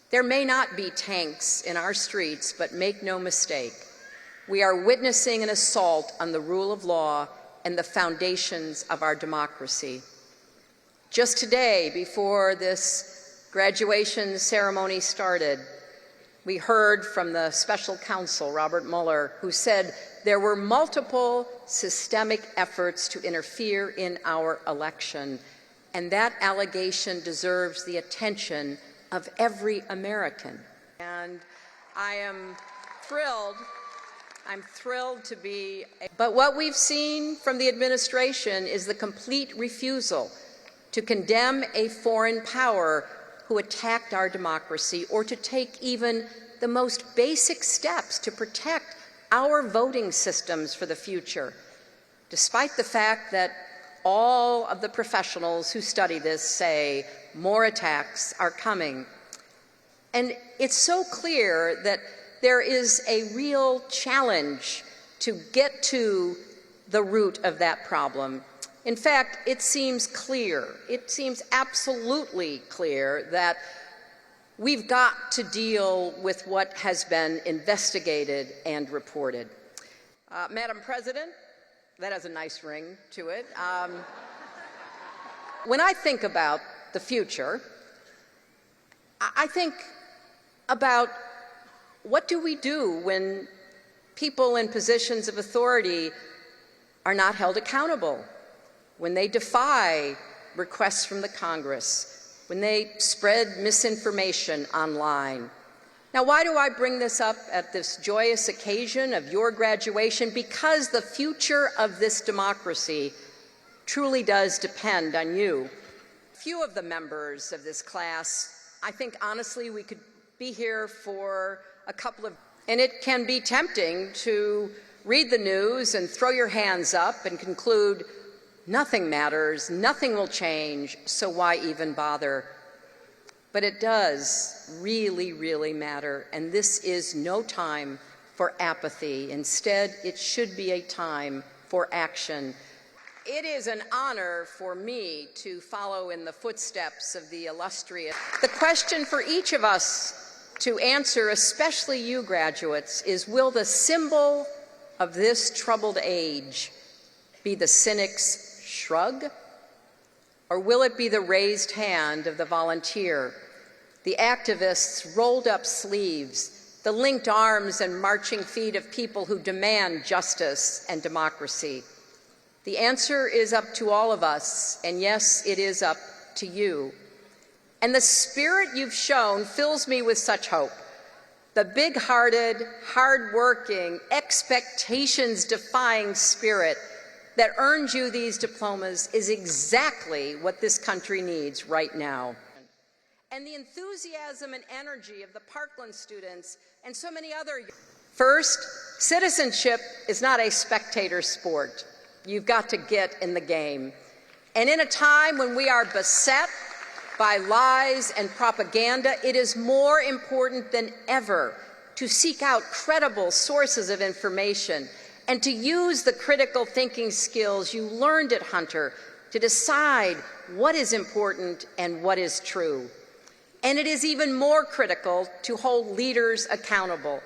There may not be tanks in our streets, but make no mistake, we are witnessing an assault on the rule of law and the foundations of our democracy. Just today, before this graduation ceremony started, we heard from the Special Counsel Robert Mueller, who said there were multiple systemic efforts to interfere in our election, and that allegation deserves the attention of every American. And I am thrilled. I'm thrilled to be. But what we've seen from the administration is the complete refusal to condemn a foreign power who attacked our democracy, or to take even the most basic steps to protect our voting systems for the future, despite the fact that all of the professionals who study this say more attacks are coming. And it's so clear that there is a real challenge to get to the root of that problem. In fact, it seems absolutely clear that we've got to deal with what has been investigated and reported. Madam President, that has a nice ring to it. When I think about the future, I think about what do we do when people in positions of authority are not held accountable, when they defy requests from the Congress, when they spread misinformation online. Now, why do I bring this up at this joyous occasion of your graduation? Because the future of this democracy truly does depend on you. Few of the members of this class, I think honestly we could be here for a couple of, and it can be tempting to read the news and throw your hands up and conclude nothing matters, nothing will change, so why even bother? But it does really, really matter, and this is no time for apathy. Instead, it should be a time for action. It is an honor for me to follow in the footsteps of the illustrious. The question for each of us to answer, especially you graduates, is will the symbol of this troubled age be the cynic's shrug? Or will it be the raised hand of the volunteer, the activists' rolled up sleeves, the linked arms and marching feet of people who demand justice and democracy? The answer is up to all of us, and yes, it is up to you. And the spirit you've shown fills me with such hope. The big-hearted, hard-working, expectations-defying spirit that earned you these diplomas is exactly what this country needs right now. And the enthusiasm and energy of the Parkland students and so many other. First, citizenship is not a spectator sport. You've got to get in the game. And in a time when we are beset by lies and propaganda, it is more important than ever to seek out credible sources of information and to use the critical thinking skills you learned at Hunter to decide what is important and what is true. And it is even more critical to hold leaders accountable,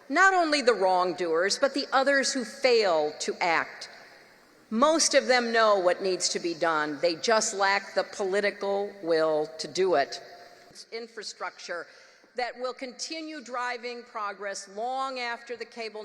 not only the wrongdoers, but the others who fail to act. Most of them know what needs to be done. They just lack the political will to do it. It's infrastructure that will continue driving progress long after the cable